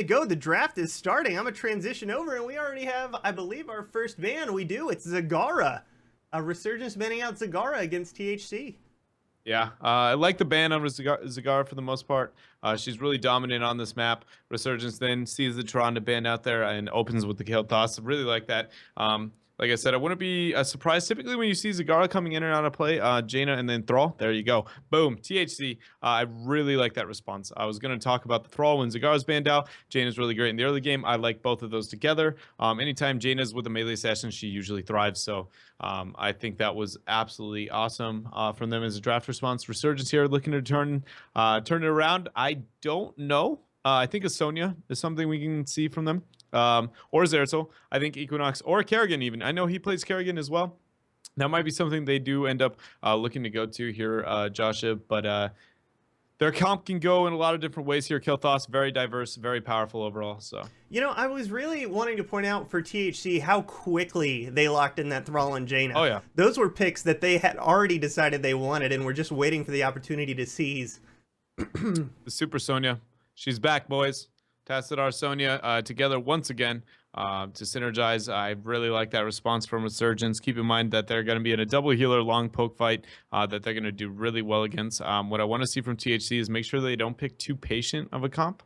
To go. The draft is starting. I'm gonna transition over, and we already have, I believe, our first ban. We do. It's Zagara. Resurgence banning out Zagara against THC. Yeah, I like the ban on Zagara for the most part. She's really dominant on this map. Resurgence then sees the Tron to ban out there and opens with the kill toss. I really like that. Like I said, I wouldn't be surprised. Typically, when you see Zagara coming in and out of play, Jaina and then Thrall, there you go. Boom, THC. I really like that response. I was going to talk about the Thrall when Zagara's banned out. Jaina's really great in the early game. I like both of those together. Anytime Jaina's with a melee assassin, she usually thrives. So I think that was absolutely awesome from them as a draft response. Resurgence here looking to turn it around. I don't know. I think a Sonya is something we can see from them. Or Zeratul. I think Equinox or Kerrigan even. I know he plays Kerrigan as well. That might be something they do end up looking to go to here, Josheb. But their comp can go in a lot of different ways here. Kilthos, very diverse, very powerful overall. So You know, I was really wanting to point out for THC how quickly they locked in that Thrall and Jaina. Oh, yeah. Those were picks that they had already decided they wanted and were just waiting for the opportunity to seize. The Super Sonya, she's back, boys. Tassadar Sonya together once again to synergize. I really like that response from Resurgence. Keep in mind that they're going to be in a double healer long poke fight that they're going to do really well against. What I want to see from THC is make sure they don't pick too patient of a comp.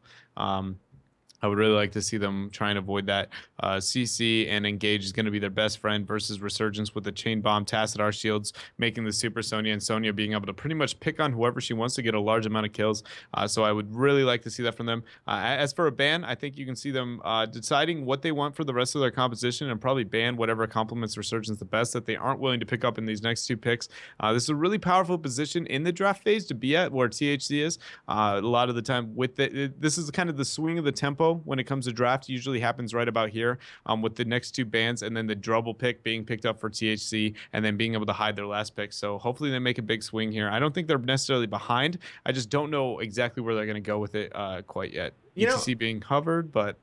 I would really like to see them try and avoid that. CC and Engage is going to be their best friend versus Resurgence with the Chain Bomb, Tassadar shields, making the Super Sonya and Sonya being able to pretty much pick on whoever she wants to get a large amount of kills. So I would really like to see that from them. As for a ban, I think you can see them deciding what they want for the rest of their composition and probably ban whatever complements Resurgence the best that they aren't willing to pick up in these next two picks. This is a really powerful position in the draft phase to be at where THC is. A lot of the time with this is kind of the swing of the tempo when it comes to draft. Usually happens right about here with the next two bans and then the double pick being picked up for THC and then being able to hide their last pick. So hopefully they make a big swing here. I don't think they're necessarily behind. I just don't know exactly where they're going to go with it quite yet. ETC being covered, but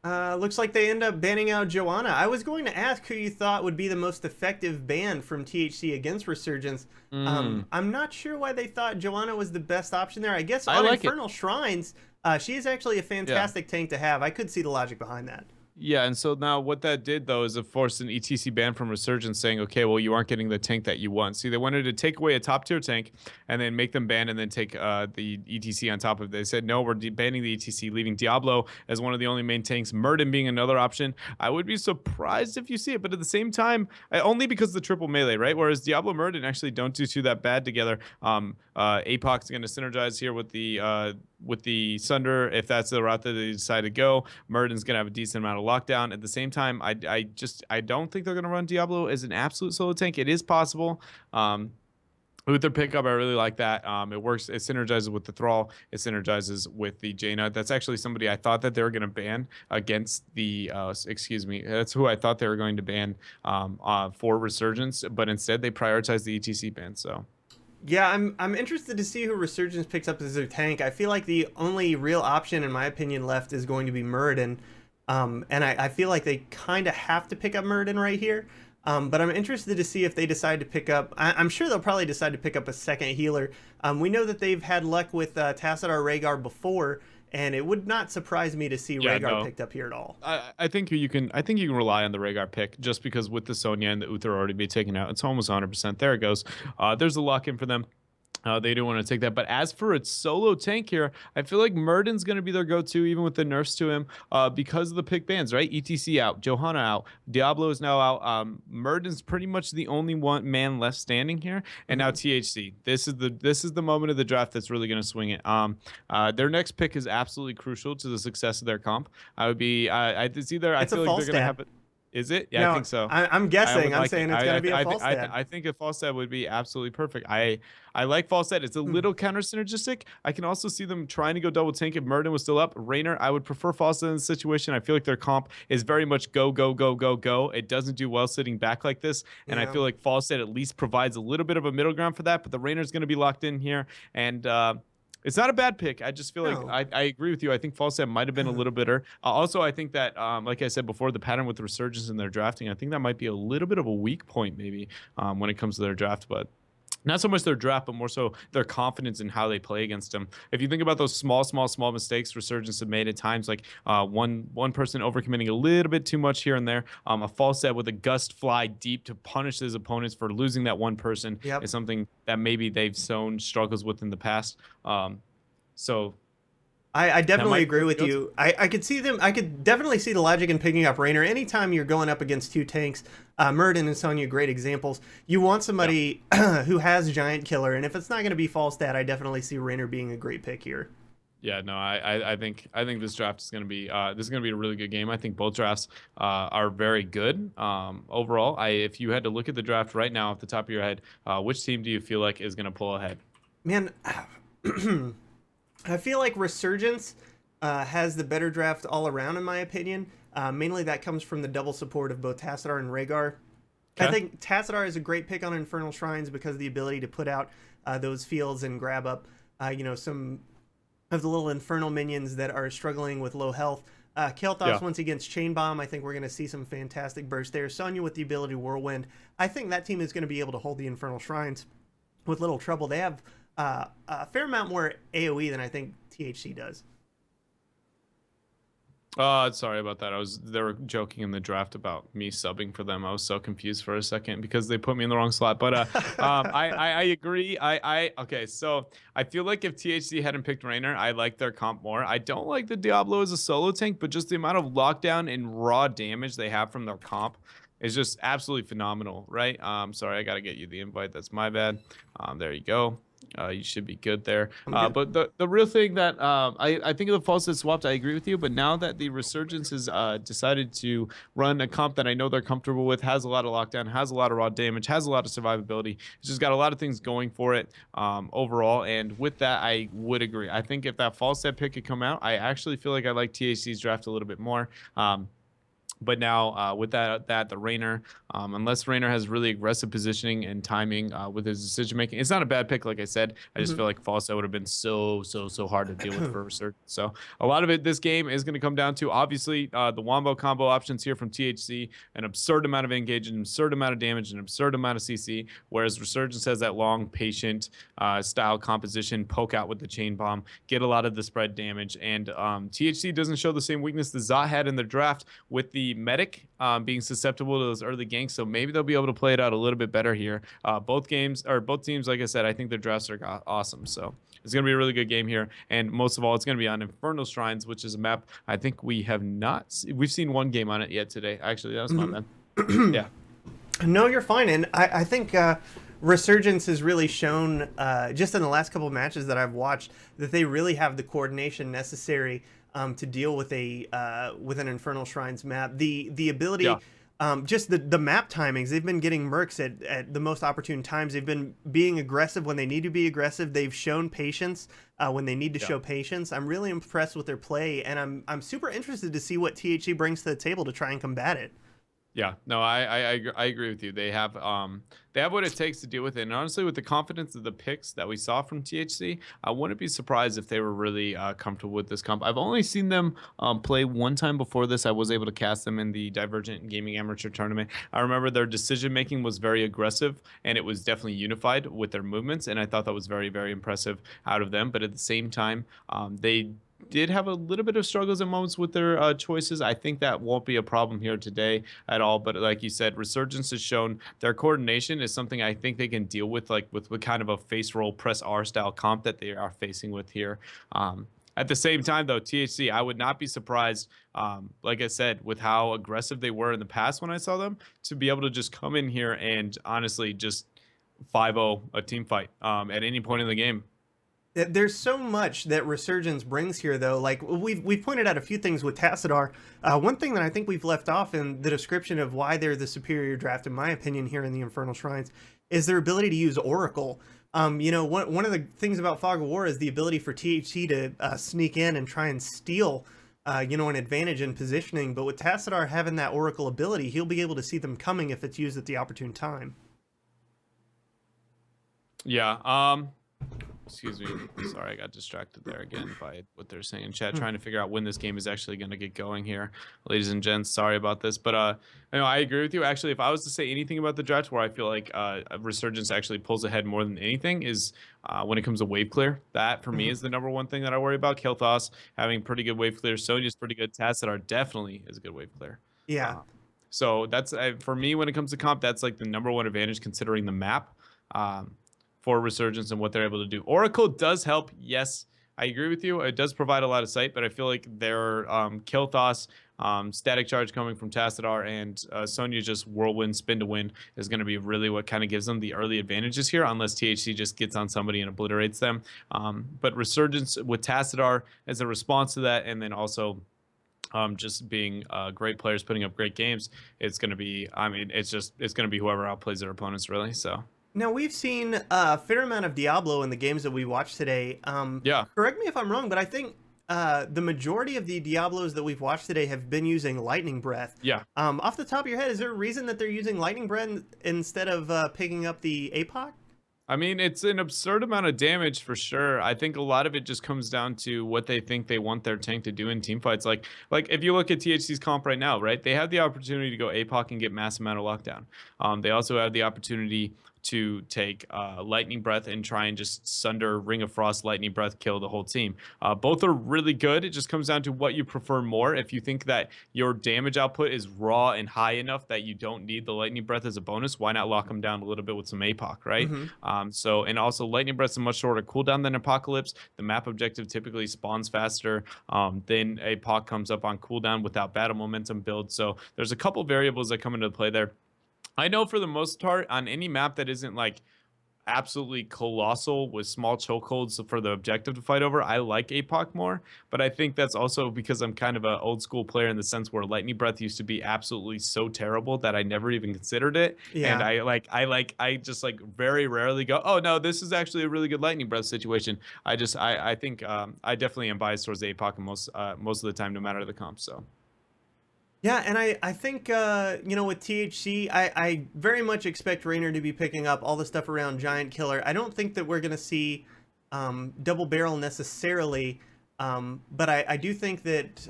looks like they end up banning out Joanna. I was going to ask who you thought would be the most effective ban from THC against Resurgence. I'm not sure why they thought Joanna was the best option there. I guess on Infernal Shrines, she is actually a fantastic tank to have. I could see the logic behind that. Yeah, and so now what that did, though, is it forced an ETC ban from Resurgence saying, okay, well, you aren't getting the tank that you want. See, they wanted to take away a top-tier tank and then make them ban and then take the ETC on top of it. They said, no, we're banning the ETC, leaving Diablo as one of the only main tanks, Murden being another option. I would be surprised if you see it, but at the same time, only because of the triple melee, right? Whereas Diablo Murden actually don't do too that bad together. Apoc's going to synergize here with the Sunder, if that's the route that they decide to go. Murden's going to have a decent amount of lockdown. At the same time, I don't think they're going to run Diablo as an absolute solo tank. It is possible. With their pickup, I really like that. It works. It synergizes with the Thrall. It synergizes with the Jaina. That's actually somebody I thought that they were going to ban against the, excuse me, that's who I thought they were going to ban for Resurgence, but instead they prioritized the ETC ban, so. Yeah, I'm interested to see who Resurgence picks up as their tank. I feel like the only real option, in my opinion, left is going to be Muradin. And I feel like they kind of have to pick up Muradin right here. But I'm interested to see if they decide to pick up... I'm sure they'll probably decide to pick up a second healer. We know that they've had luck with Tassadar Rhaegar before, and it would not surprise me to see Rhaegar picked up here at all. I think you can rely on the Rhaegar pick just because with the Sonya and the Uther already be taken out, it's almost 100%. There it goes. There's a lock in for them. They do want to take that. But as for its solo tank here, I feel like Murden's going to be their go-to, even with the nerfs to him, because of the pick bans, right? ETC out, Johanna out, Diablo is now out. Murden's pretty much the only one man left standing here, and now THC. This is the moment of the draft that's really going to swing it. Their next pick is absolutely crucial to the success of their comp. It's either I feel like they're going to have it. Is it? Yeah, no, I think so. I'm guessing. I'm saying it's going to be a false stat. I think a false stat would be absolutely perfect. I like false stat. It's a little counter synergistic. I can also see them trying to go double tank if Murden was still up. Raynor, I would prefer false stat in this situation. I feel like their comp is very much go, go, go, go, go. It doesn't do well sitting back like this. And I feel like false stat at least provides a little bit of a middle ground for that. But the Raynor's going to be locked in here. And it's not a bad pick. I just feel like I agree with you. I think Falstad might have been a little bitter. Also, I think that, like I said before, the pattern with Resurgence in their drafting, I think that might be a little bit of a weak point maybe when it comes to their draft. But not so much their draft, but more so their confidence in how they play against them. If you think about those small mistakes Resurgence have made at times, like one person overcommitting a little bit too much here and there, a false set with a gust fly deep to punish his opponents for losing that one person Yep. is something that maybe they've shown struggles with in the past. So I that definitely might be agree what with they go to. you. I could see them. I could definitely see the logic in picking up Raynor. Anytime you're going up against two tanks, Muradin and Sonya, great examples. You want Yeah. somebody who has Giant Killer, and if it's not going to be Falstad, I definitely see Raynor being a great pick here. Yeah, no, I think this draft is gonna be a really good game. I think both drafts are very good overall. If you had to look at the draft right now off the top of your head, which team do you feel like is gonna pull ahead? Man, I feel like Resurgence has the better draft all around, in my opinion. Mainly that comes from the double support of both Tassadar and Rhaegar. I Okay. think Tassadar is a great pick on Infernal Shrines because of the ability to put out those fields and grab up, some of the little Infernal minions that are struggling with low health. Kael'thas Yeah. once against Chain Bomb, I think we're going to see some fantastic burst there. Sonya with the ability to Whirlwind. I think that team is going to be able to hold the Infernal Shrines with little trouble. They have a fair amount more AoE than I think THC does. Sorry about that. They were joking in the draft about me subbing for them. I was so confused for a second because they put me in the wrong slot. But I agree. Okay. So I feel like if THC hadn't picked Raynor, I like their comp more. I don't like the Diablo as a solo tank, but just the amount of lockdown and raw damage they have from their comp is just absolutely phenomenal, right? Sorry, I gotta get you the invite. That's my bad. There you go. You should be good there. I'm good. But the real thing that I think of the false set swapped, I agree with you. But now that the Resurgence has decided to run a comp that I know they're comfortable with, has a lot of lockdown, has a lot of raw damage, has a lot of survivability, it's just got a lot of things going for it overall. And with that, I would agree. I think if that false set pick could come out, I actually feel like I like THC's draft a little bit more. But now with the Raynor, unless Raynor has really aggressive positioning and timing with his decision making, it's not a bad pick. Like I said, I just Mhm. feel like False would have been so hard to deal with for Resurgence. So a lot of it, this game is going to come down to obviously the wombo combo options here from THC, an absurd amount of engage, an absurd amount of damage, an absurd amount of CC. Whereas Resurgence has that long, patient style composition, poke out with the chain bomb, get a lot of the spread damage, and THC doesn't show the same weakness the Zot had in the draft with the medic being susceptible to those early ganks, so maybe they'll be able to play it out a little bit better here. Both teams, like I said, I think their drafts are awesome, so it's going to be a really good game here. And most of all, it's going to be on Infernal Shrines, which is a map I think we've seen one game on it yet today. Actually, that was my bad. Yeah. No, you're fine. And I think Resurgence has really shown, just in the last couple of matches that I've watched, that they really have the coordination necessary to deal with with an Infernal Shrines map. The ability, Yeah. just the map timings. They've been getting mercs at the most opportune times. They've been being aggressive when they need to be aggressive. They've shown patience when they need to show patience. I'm really impressed with their play, and I'm super interested to see what THC brings to the table to try and combat it. Yeah, no, I agree with you. They have what it takes to deal with it. And honestly, with the confidence of the picks that we saw from THC, I wouldn't be surprised if they were really comfortable with this comp. I've only seen them play one time before this. I was able to cast them in the Divergent Gaming Amateur Tournament. I remember their decision making was very aggressive, and it was definitely unified with their movements. And I thought that was very, very impressive out of them. But at the same time, they did have a little bit of struggles at moments with their choices. I think that won't be a problem here today at all. But like you said, Resurgence has shown their coordination is something I think they can deal with, like with kind of a face roll press R style comp that they are facing with here. At the same time, though, THC, I would not be surprised, like I said, with how aggressive they were in the past when I saw them, to be able to just come in here and honestly just 5-0 a team fight at any point in the game. There's so much that Resurgence brings here, though. Like we've pointed out a few things with Tassadar. One thing that I think we've left off in the description of why they're the superior draft, in my opinion, here in the Infernal Shrines, is their ability to use Oracle. One of the things about Fog of War is the ability for THC to sneak in and try and steal, an advantage in positioning. But with Tassadar having that Oracle ability, he'll be able to see them coming if it's used at the opportune time. Yeah. Excuse me. Sorry, I got distracted there again by what they're saying in chat, Hmm. trying to figure out when this game is actually going to get going here. Ladies and gents, sorry about this. But I agree with you. Actually, if I was to say anything about the draft where I feel like Resurgence actually pulls ahead more than anything is when it comes to wave clear. That, for me, Mhm. is the number one thing that I worry about. Kilthos having pretty good wave clear. Sonya's pretty good. Tassadar definitely is a good wave clear. Yeah. Uh, so that's for me when it comes to comp, that's like the number one advantage considering the map. For Resurgence and what they're able to do. Oracle does help, yes. I agree with you. It does provide a lot of sight, but I feel like their Kilthos, static charge coming from Tassadar, and Sonya just whirlwind spin to win is going to be really what kind of gives them the early advantages here, unless THC just gets on somebody and obliterates them. But Resurgence with Tassadar as a response to that, and then also just being great players putting up great games, it's going to be, I mean, it's going to be whoever outplays their opponents, really. So. Now we've seen a fair amount of Diablo in the games that we watched today. Yeah. Correct me if I'm wrong, but I think the majority of the Diablos that we've watched today have been using Lightning Breath. Yeah. Off the top of your head, is there a reason that they're using Lightning Breath instead of picking up the APOC? I mean, it's an absurd amount of damage for sure. I think a lot of it just comes down to what they think they want their tank to do in team fights. Like if you look at THC's comp right now, right? They have the opportunity to go APOC and get mass amount of lockdown. They also have the opportunity to take Lightning Breath and try and just sunder Ring of Frost, Lightning Breath, kill the whole team. Both are really good. It just comes down to what you prefer more. If you think that your damage output is raw and high enough that you don't need the Lightning Breath as a bonus, why not lock them down a little bit with some APOC, right? Mm-hmm. And also Lightning Breath's a much shorter cooldown than Apocalypse. The map objective typically spawns faster. Then APOC comes up on cooldown without battle momentum build. So there's a couple variables that come into play there. I know for the most part, on any map that isn't like absolutely colossal with small chokeholds for the objective to fight over, I like APOC more. But I think that's also because I'm kind of an old school player in the sense where Lightning Breath used to be absolutely so terrible that I never even considered it. And Yeah. I just very rarely go, oh no, this is actually a really good Lightning Breath situation. I think I definitely am biased towards APOC most of the time, no matter the comp. So. Yeah, and I think, with THC, I very much expect Raynor to be picking up all the stuff around Giant Killer. I don't think that we're going to see Double Barrel necessarily, but I do think that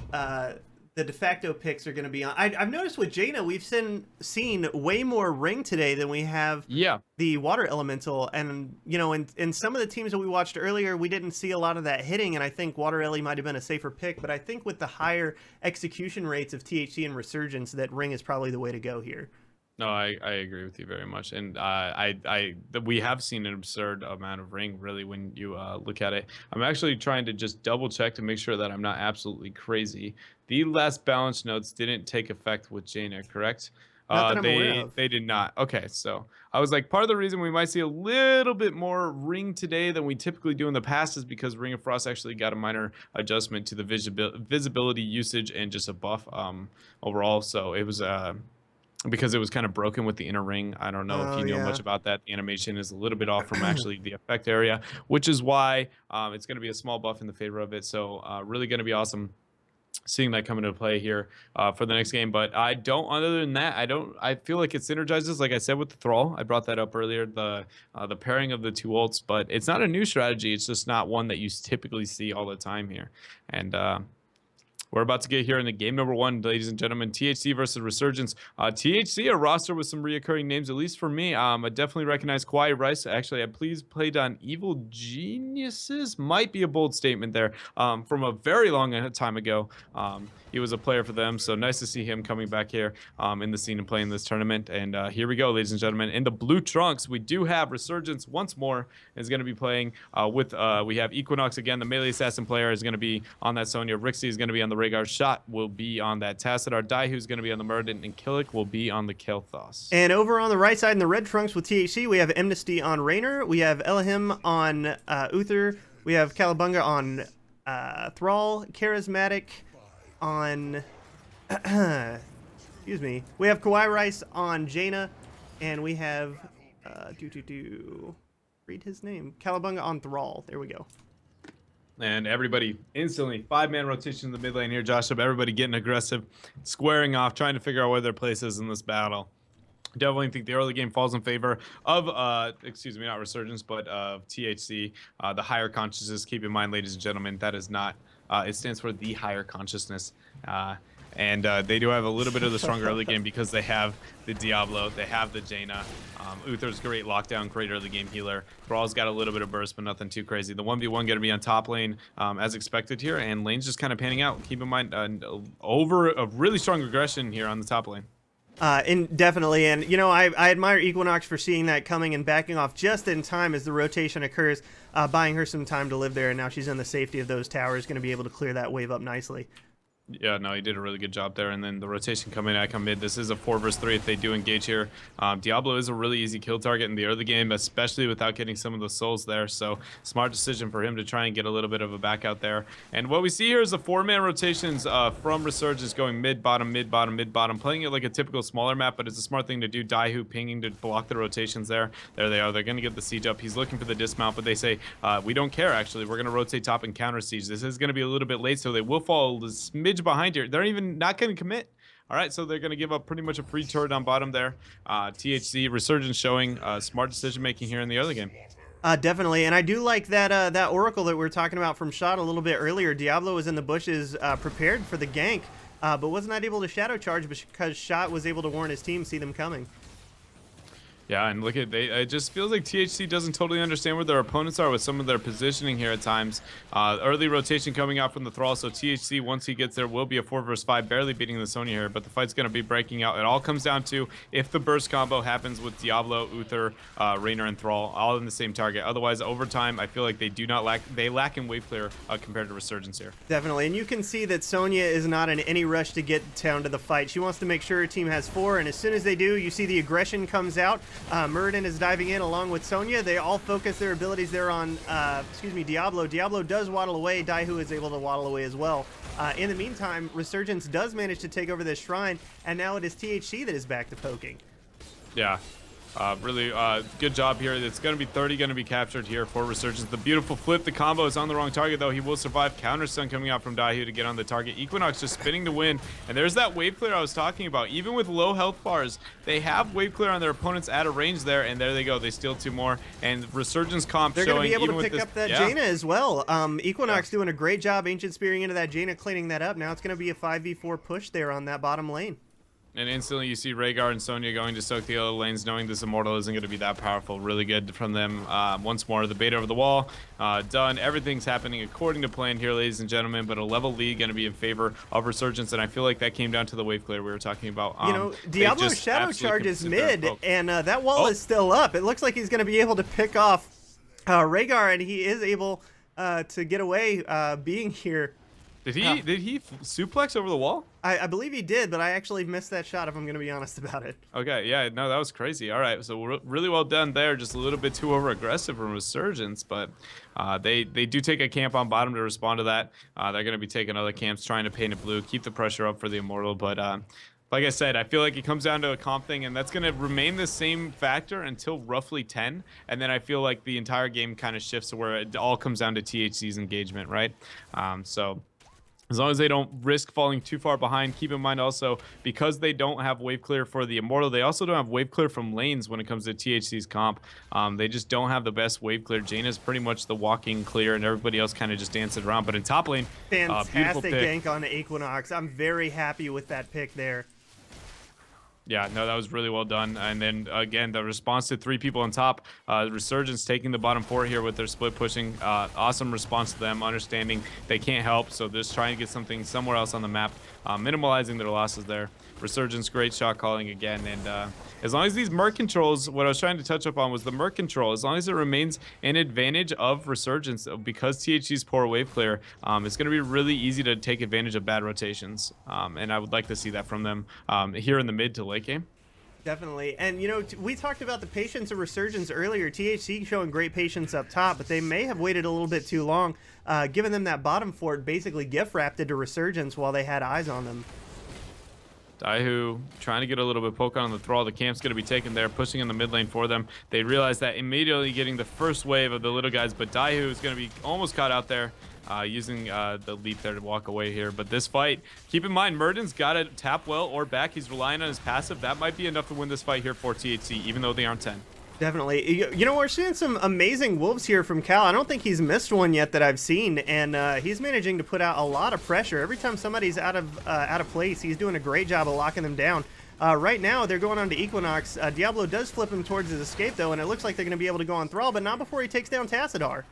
the de facto picks are going to be on. I've noticed with Jaina, we've seen way more Ring today than we have the Water Elemental. And, in some of the teams that we watched earlier, we didn't see a lot of that hitting, and I think Water Ele might have been a safer pick. But I think with the higher execution rates of THC and Resurgence, that Ring is probably the way to go here. No, I agree with you very much, and we have seen an absurd amount of Ring really when you look at it. I'm actually trying to just double check to make sure that I'm not absolutely crazy. The last balance notes didn't take effect with Jaina, correct? Not that I'm aware of. They did not. Okay, so I was like, part of the reason we might see a little bit more Ring today than we typically do in the past is because Ring of Frost actually got a minor adjustment to the visibility usage and just a buff overall. So it was because it was kind of broken with the inner ring. I don't know if you know much about that. The animation is a little bit off from actually the effect area, which is why it's going to be a small buff in the favor of it. So really going to be awesome seeing that come into play here for the next game. But other than that, I feel like it synergizes, like I said, with the Thrall. I brought that up earlier, the pairing of the two ults, but it's not a new strategy. It's just not one that you typically see all the time here. And we're about to get here in the game number one, ladies and gentlemen. THC versus Resurgence. THC, a roster with some reoccurring names, at least for me. I definitely recognize Qualifier Rice. Actually, I played on Evil Geniuses. Might be a bold statement there. From a very long time ago. He was a player for them, so nice to see him coming back here in the scene and playing this tournament. And here we go, ladies and gentlemen. In the blue trunks, we do have Resurgence once more. Is going to be playing with, we have Equinox again. The melee assassin player is going to be on that Sonya. Rixie is going to be on the Rhaegar. Shot will be on that Tassadar. Daihu is going to be on the Murden, and Killick will be on the Kel'Thas. And over on the right side in the red trunks with THC, we have Amnesty on Raynor. We have Elohim on Uther. We have Calabunga on Thrall. Charismatic on... excuse me. We have Kawhi Rice on Jaina. And we have... read his name. Calabunga on Thrall. There we go. And everybody instantly, 5-man rotation in the mid lane here, Josheb. Everybody getting aggressive, squaring off, trying to figure out where their place is in this battle. Definitely think the early game falls in favor of, excuse me, not Resurgence, but of THC. The higher consciousness, keep in mind, ladies and gentlemen, that is not, it stands for the higher consciousness. And they do have a little bit of the stronger early game because they have the Diablo, they have the Jaina. Uther's great lockdown, great early game healer. Brawl's got a little bit of burst, but nothing too crazy. The 1v1 going to be on top lane as expected here, and lane's just kind of panning out. Keep in mind, over a really strong aggression here on the top lane. Definitely, and you know, I admire Equinox for seeing that coming and backing off just in time as the rotation occurs, buying her some time to live there, and now she's in the safety of those towers, going to be able to clear that wave up nicely. Yeah, no, he did a really good job there. And then the rotation coming in, I come mid. This is a 4 versus 3 if they do engage here. Diablo is a really easy kill target in the early game, especially without getting some of the souls there. So smart decision for him to try and get a little bit of a back out there. And what we see here is the 4-man rotations from Resurgence going mid, bottom, mid, bottom, mid, bottom, playing it like a typical smaller map, but it's a smart thing to do. Daihu pinging to block the rotations there. There they are. They're going to get the siege up. He's looking for the dismount, but they say, we don't care, actually. We're going to rotate top and counter siege. This is going to be a little bit late, so they will fall a smidge behind here. They're even not going to commit. All right, so they're going to give up pretty much a free turret on bottom there. THC Resurgence showing smart decision making here in the early game. Definitely, and I do like that that Oracle that we were talking about from Shot a little bit earlier. Diablo was in the bushes prepared for the gank, but was not able to shadow charge because Shot was able to warn his team, see them coming. Yeah, and look at it just feels like THC doesn't totally understand where their opponents are with some of their positioning here at times. Early rotation coming out from the Thrall, so THC, once he gets there, will be a 4 versus 5, barely beating the Sonya here, but the fight's going to be breaking out. It all comes down to if the burst combo happens with Diablo, Uther, Raynor, and Thrall, all in the same target. Otherwise, over time, I feel like they do not lack, they lack in wave clear compared to Resurgence here. Definitely, and you can see that Sonya is not in any rush to get down to the fight. She wants to make sure her team has 4, and as soon as they do, you see the aggression comes out. Muradin is diving in along with Sonya. They all focus their abilities there on, Diablo. Diablo does waddle away. Daihu is able to waddle away as well. In the meantime, Resurgence does manage to take over this shrine, and now it is THC that is back to poking. Yeah. Really good job here. It's going to be 30 going to be captured here for Resurgence. The beautiful flip. The combo is on the wrong target, though. He will survive. Counter stun coming out from Daihu to get on the target. Equinox just spinning to win. And there's that wave clear I was talking about. Even with low health bars, they have wave clear on their opponents at a range there. And there they go. They steal 2 more. And Resurgence comp They're showing going to be able to even pick up that Jaina as well. Equinox doing a great job. Ancient spearing into that Jaina, cleaning that up. Now it's going to be a 5v4 push there on that bottom lane. And instantly you see Rhaegar and Sonya going to soak the other lanes, knowing this Immortal isn't going to be that powerful. Really good from them. Once more, the bait over the wall. Done. Everything's happening according to plan here, ladies and gentlemen, but a level lead going to be in favor of Resurgence, and I feel like that came down to the wave clear we were talking about. You know, Diablo's shadow charge is mid, and that wall is still up. It looks like he's going to be able to pick off Rhaegar, and he is able to get away being here. Did he suplex over the wall? I believe he did, but I actually missed that shot, if I'm going to be honest about it. Okay, yeah, no, that was crazy. All right, so really well done there. Just a little bit too over-aggressive from Resurgence, but they do take a camp on bottom to respond to that. They're going to be taking other camps, trying to paint it blue, keep the pressure up for the Immortal, but like I said, I feel like it comes down to a comp thing, and that's going to remain the same factor until roughly 10, and then I feel like the entire game kind of shifts to where it all comes down to THC's engagement, right? So as long as they don't risk falling too far behind. Keep in mind also, because they don't have wave clear for the Immortal, they also don't have wave clear from lanes when it comes to THC's comp. They just don't have the best wave clear. Jaina's pretty much the walking clear, and everybody else kind of just dances around. But in top lane, fantastic gank on Equinox. I'm very happy with that pick there. Yeah, no, that was really well done. And then, again, the response to 3 people on top. Resurgence taking the bottom 4 here with their split pushing. Awesome response to them, understanding they can't help, so they're just trying to get something somewhere else on the map, minimalizing their losses there. Resurgence, great shot calling again. And as long as these Merc controls, what I was trying to touch up on was the Merc control. As long as it remains an advantage of Resurgence, because THC's poor wave clear, it's going to be really easy to take advantage of bad rotations. And I would like to see that from them here in the mid to late game. Definitely. And, you know, we talked about the patience of Resurgence earlier. THC showing great patience up top, but they may have waited a little bit too long, giving them that bottom fort basically gift wrapped into Resurgence while they had eyes on them. Daihu trying to get a little bit poke on the Thrall. The camp's going to be taken there, pushing in the mid lane for them. They realize that immediately getting the first wave of the little guys, but Daihu is going to be almost caught out there. using the leap there to walk away here. But this fight, keep in mind, Murden's got to tap well or back. He's relying on his passive. That might be enough to win this fight here for THC, even though they aren't 10. Definitely. You know, we're seeing some amazing wolves here from Cal. I don't think he's missed one yet that I've seen, and he's managing to put out a lot of pressure. Every time somebody's out of place, he's doing a great job of locking them down. Right now, they're going on to Equinox. Diablo does flip him towards his escape, though, and it looks like they're going to be able to go on Thrall, but not before he takes down Tassadar.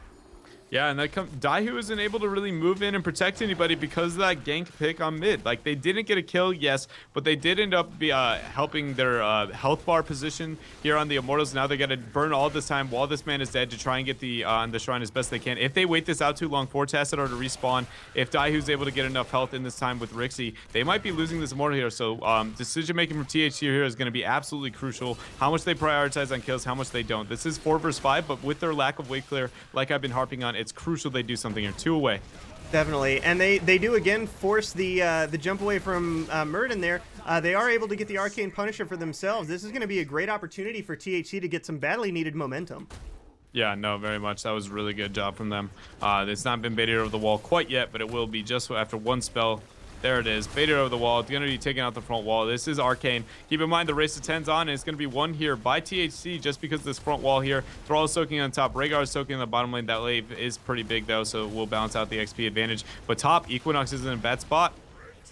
Yeah, and Daihu isn't able to really move in and protect anybody because of that gank pick on mid. Like, they didn't get a kill, yes, but they did end up helping their health bar position here on the Immortals. Now they got to burn all this time while this man is dead to try and get on the shrine as best they can. If they wait this out too long for Tassadar to respawn, if Daihu's able to get enough health in this time with Rixie, they might be losing this Immortal here. So decision-making from THC here is going to be absolutely crucial. How much they prioritize on kills, how much they don't. This is 4 versus 5, but with their lack of wave clear, like I've been harping on, it's crucial they do something here. 2 away. Definitely, and they do again force the jump away from Murden there. They are able to get the Arcane Punisher for themselves. This is going to be a great opportunity for THC to get some badly needed momentum. Yeah, no, very much. That was a really good job from them. It's not been baited over the wall quite yet, but it will be just after one spell. There it is. Baited over the wall. It's going to be taking out the front wall. This is Arcane. Keep in mind the race to 10's on, and it's going to be won here by THC just because of this front wall here. Thrall is soaking on top. Rhaegar is soaking in the bottom lane. That wave is pretty big, though, so we'll balance out the XP advantage. But top, Equinox is in a bad spot.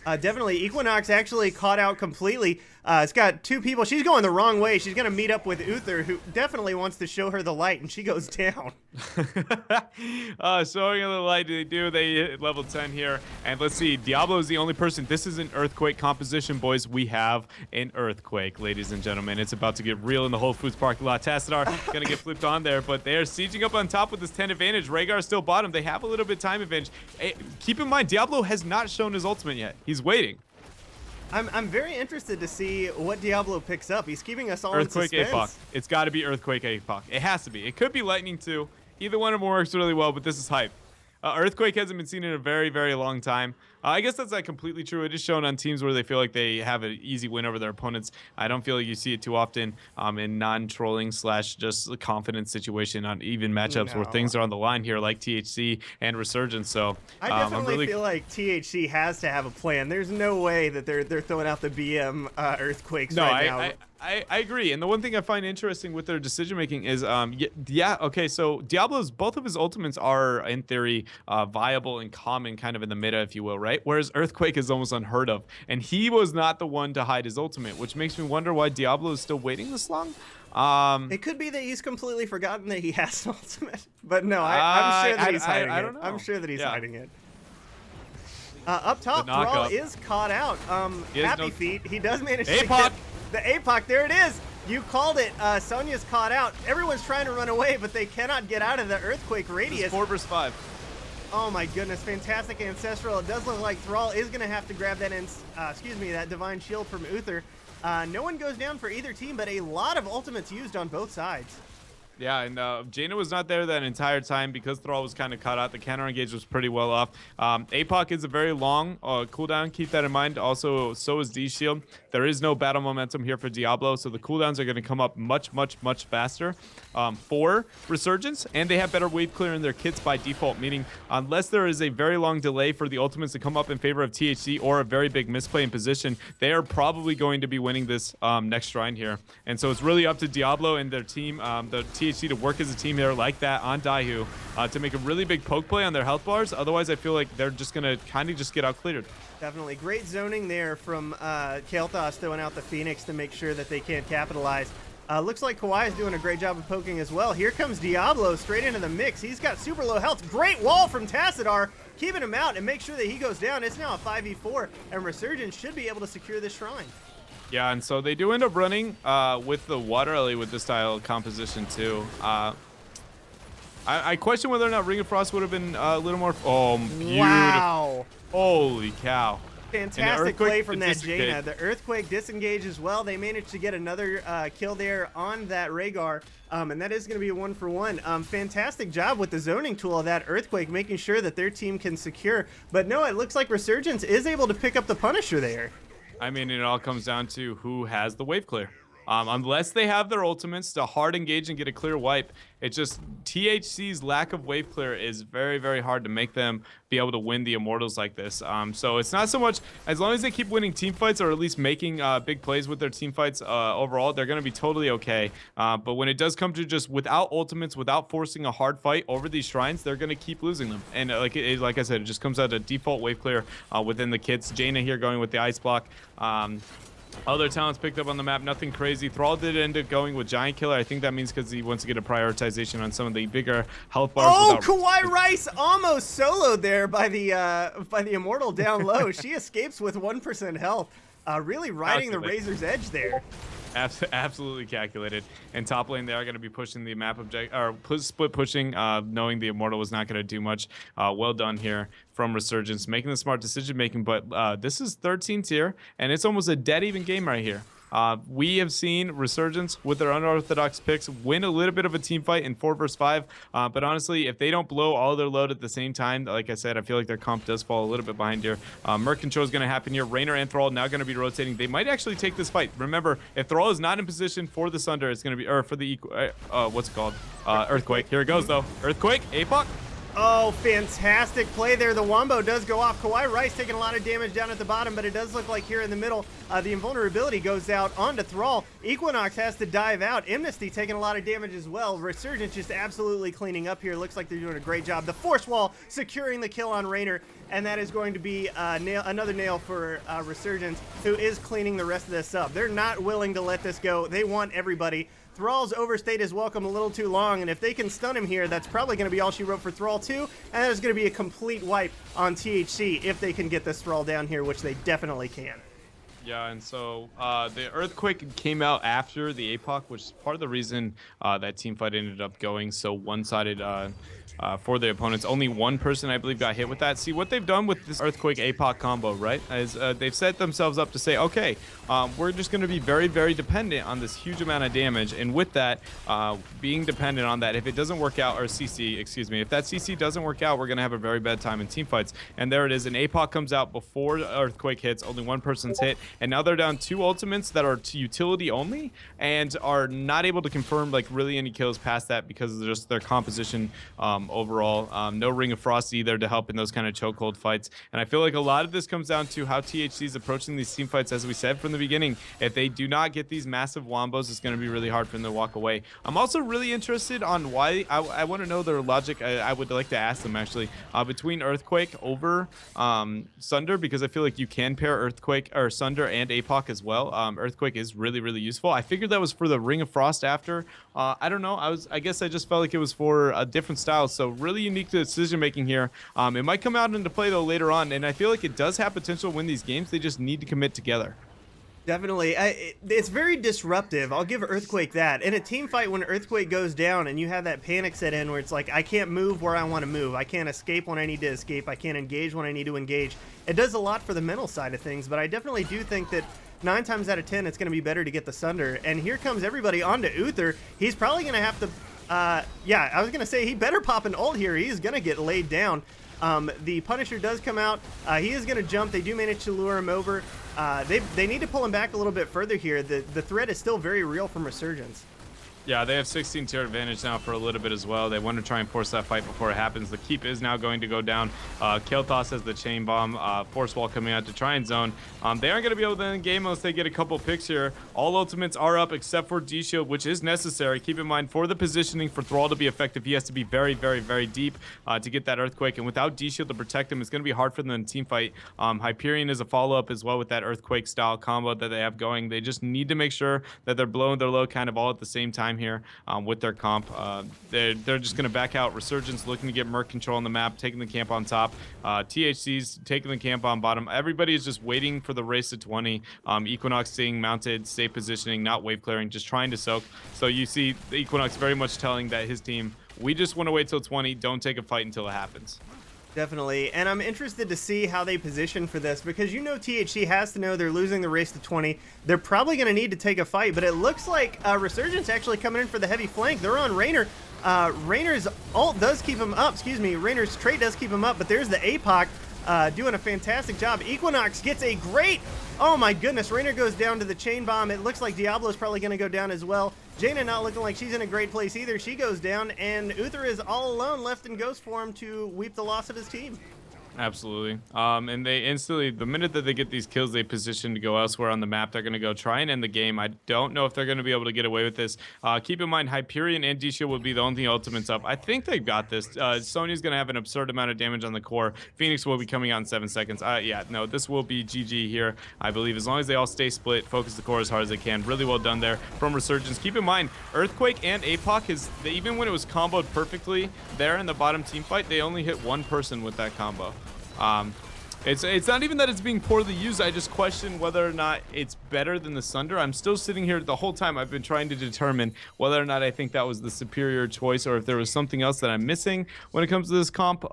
Definitely. Equinox actually caught out completely. It's got 2 people. She's going the wrong way. She's going to meet up with Uther, who definitely wants to show her the light, and she goes down. Showing her the light. They hit level 10 here. And let's see. Diablo is the only person. This is an Earthquake composition, boys. We have an Earthquake, ladies and gentlemen. It's about to get real in the Whole Foods parking lot. Tassadar going to get flipped on there, but they're sieging up on top with this 10 advantage. Rhaegar is still bottom. They have a little bit time advantage. Keep in mind, Diablo has not shown his ultimate yet. He's waiting. I'm very interested to see what Diablo picks up. He's keeping us all Earthquake in suspense. APOC. It's got to be Earthquake APOC. It has to be. It could be Lightning too. Either one of them works really well, but this is hype. Earthquake hasn't been seen in a very, very long time. I guess that's not completely true. It is shown on teams where they feel like they have an easy win over their opponents. I don't feel like you see it too often in non-trolling / just confidence situation on even matchups where things are on the line here, like THC and Resurgence. So I definitely feel like THC has to have a plan. There's no way that they're throwing out the BM Earthquakes right now. I agree. And the one thing I find interesting with their decision making is, okay, so Diablo's, both of his ultimates are in theory viable and common kind of in the meta, if you will, right? Whereas Earthquake is almost unheard of. And he was not the one to hide his ultimate, which makes me wonder why Diablo is still waiting this long. It could be that he's completely forgotten that he has an ultimate. But no, I'm sure that he's hiding it. I don't know. I'm sure that he's hiding it. Up top, Thrall is caught out. Happy Feet. He does manage to get the APOC. There it is. You called it. Sonya's caught out. Everyone's trying to run away, but they cannot get out of the Earthquake radius. 4 versus 5. Oh my goodness, fantastic Ancestral. It does look like Thrall is going to have to grab that, that Divine Shield from Uther. No one goes down for either team, but a lot of ultimates used on both sides. Yeah, and Jaina was not there that entire time because Thrall was kind of caught out. The counter engage was pretty well off. APOC is a very long cooldown. Keep that in mind. Also, so is D-Shield. There is no battle momentum here for Diablo, so the cooldowns are going to come up much, much, much faster for Resurgence, and they have better wave clear in their kits by default, meaning unless there is a very long delay for the ultimates to come up in favor of THC or a very big misplay in position, they are probably going to be winning this next shrine here. And so it's really up to Diablo and their team, the THC, to work as a team here like that on Daihu to make a really big poke play on their health bars. Otherwise, I feel like they're just going to kind of just get out cleared. Definitely. Great zoning there from Kael'thas throwing out the Phoenix to make sure that they can't capitalize. Looks like Kawhi is doing a great job of poking as well. Here comes Diablo straight into the mix. He's got super low health. Great wall from Tassadar, keeping him out and make sure that he goes down. It's now a 5v4, and Resurgence should be able to secure this shrine. Yeah, and so they do end up running with the Water Ellie with this style composition too. I question whether or not Ring of Frost would have been a little more... Oh, beautiful. Wow. Holy cow. Fantastic play from that Jaina. The Earthquake disengage as well. They managed to get another kill there on that Rhaegar, and that is going to be a 1-for-1. Fantastic job with the zoning tool of that Earthquake, making sure that their team can secure. But no, it looks like Resurgence is able to pick up the Punisher there. I mean, it all comes down to who has the wave clear. Unless they have their ultimates to hard engage and get a clear wipe. It's just THC's lack of wave clear is very, very hard to make them be able to win the Immortals like this. So it's not so much, as long as they keep winning team fights or at least making big plays with their team fights overall, they're going to be totally okay. But when it does come to just without ultimates, without forcing a hard fight over these shrines, they're going to keep losing them. And like I said, it just comes out to default wave clear within the kits. Jaina here going with the ice block. Other talents picked up on the map, nothing crazy. Thrall did end up going with Giant Killer. I think that means because he wants to get a prioritization on some of the bigger health bars. Oh, Kawhi Rice almost soloed there by the Immortal down low. She escapes with 1% health, really riding the razor's edge there. Absolutely calculated. And top lane, they are going to be pushing the map object, or split pushing, knowing the Immortal was not going to do much. Well done here from Resurgence, making the smart decision making. But this is 13 tier, and it's almost a dead even game right here. We have seen Resurgence with their unorthodox picks win a little bit of a team fight in 4 vs 5. But honestly, if they don't blow all their load at the same time, like I said, I feel like their comp does fall a little bit behind here. Merc control is going to happen here. Raynor and Thrall now going to be rotating. They might actually take this fight. Remember, if Thrall is not in position for the Sunder, it's going to be, or for the, what's it called? Earthquake. Here it goes, though. Earthquake, APOC. Oh, fantastic play there. The Wombo does go off. Kawhi Rice taking a lot of damage down at the bottom, but it does look like here in the middle, the invulnerability goes out onto Thrall. Equinox has to dive out. Amnesty taking a lot of damage as well. Resurgence just absolutely cleaning up here. Looks like they're doing a great job. The Force Wall securing the kill on Raynor, and that is going to be another nail for Resurgence, who is cleaning the rest of this up. They're not willing to let this go. They want everybody. Thrall's overstayed his welcome a little too long, and if they can stun him here, that's probably going to be all she wrote for Thrall too, and there's going to be a complete wipe on THC if they can get this Thrall down here, which they definitely can. Yeah, and so the Earthquake came out after the APOC, which is part of the reason that team fight ended up going so one-sided for the opponents. Only one person, I believe, got hit with that. See, what they've done with this Earthquake APOC combo, right, is they've set themselves up to say, okay, we're just going to be very, very dependent on this huge amount of damage. And with that, being dependent on that, if it doesn't work out, or CC, excuse me, if that CC doesn't work out, we're going to have a very bad time in team fights. And there it is. An APOC comes out before Earthquake hits. Only one person's hit. And now they're down 2 ultimates that are to utility only and are not able to confirm like really any kills past that because of just their composition overall. No Ring of Frost either to help in those kind of chokehold fights. And I feel like a lot of this comes down to how THC is approaching these team fights. As we said from the beginning, if they do not get these massive wombos, it's going to be really hard for them to walk away. I'm also really interested on why. I want to know their logic. I would like to ask them actually between Earthquake over Sunder, because I feel like you can pair Earthquake or Sunder and APOC as well. Earthquake is really, really useful. I figured that was for the Ring of Frost after. I don't know. I guess I just felt like it was for a different style. So really unique to decision making here. It might come out into play though later on, and I feel like it does have potential to win these games. They just need to commit together. Definitely. It's very disruptive. I'll give Earthquake that. In a team fight, when Earthquake goes down and you have that panic set in where it's like, I can't move where I want to move. I can't escape when I need to escape. I can't engage when I need to engage. It does a lot for the mental side of things, but I definitely do think that 9 times out of 10, it's going to be better to get the Sunder. And here comes everybody onto Uther. He's probably going to have to, yeah, I was going to say he better pop an ult here. He's going to get laid down. The Punisher does come out. He is going to jump. They do manage to lure him over. They need to pull him back a little bit further here. The threat is still very real from Resurgence. Yeah, they have 16 tier advantage now for a little bit as well. They want to try and force that fight before it happens. The keep is now going to go down. Kael'thas has the chain bomb. Force wall coming out to try and zone. They aren't going to be able to end the game unless they get a couple picks here. All ultimates are up except for D-Shield, which is necessary. Keep in mind, for the positioning for Thrall to be effective, he has to be very, very, very deep to get that Earthquake. And without D-Shield to protect him, it's going to be hard for them in team fight. Hyperion is a follow-up as well with that Earthquake style combo that they have going. They just need to make sure that they're blowing their load kind of all at the same time here with their comp. They're just going to back out. Resurgence looking to get Merc control on the map, taking the camp on top. THC's taking the camp on bottom. Everybody is just waiting for the race to 20. Equinox staying mounted, safe positioning, not wave clearing, just trying to soak. So you see the Equinox very much telling that his team, we just want to wait till 20. Don't take a fight until it happens. Definitely, and I'm interested to see how they position for this, because you know THC has to know they're losing the race to 20. They're probably going to need to take a fight, but it looks like Resurgence actually coming in for the heavy flank. They're on Raynor. Raynor's ult does keep him up, excuse me, Raynor's trait does keep him up, but there's the APOC. doing a fantastic job. Equinox gets a great, oh my goodness, Rainer goes down to the chain bomb. It looks like Diablo's probably going to go down as well. Jaina not looking like she's in a great place either. She goes down, and Uther is all alone left in ghost form to weep the loss of his team. Absolutely. And they instantly, the minute that they get these kills, they position to go elsewhere on the map. They're going to go try and end the game. I don't know if they're going to be able to get away with this. Keep in mind, Hyperion and D-Shield would be the only ultimates up. I think they've got this. Sonya's going to have an absurd amount of damage on the core. Phoenix will be coming out in 7 seconds. Yeah, no, this will be GG here, I believe, as long as they all stay split, focus the core as hard as they can. Really well done there from Resurgence. Keep in mind, Earthquake and APOC, even when it was comboed perfectly there in the bottom team fight, they only hit one person with that combo. It's not even that it's being poorly used. I just question whether or not it's better than the Sunder. I'm still sitting here the whole time. I've been trying to determine whether or not I think that was the superior choice or if there was something else that I'm missing when it comes to this comp.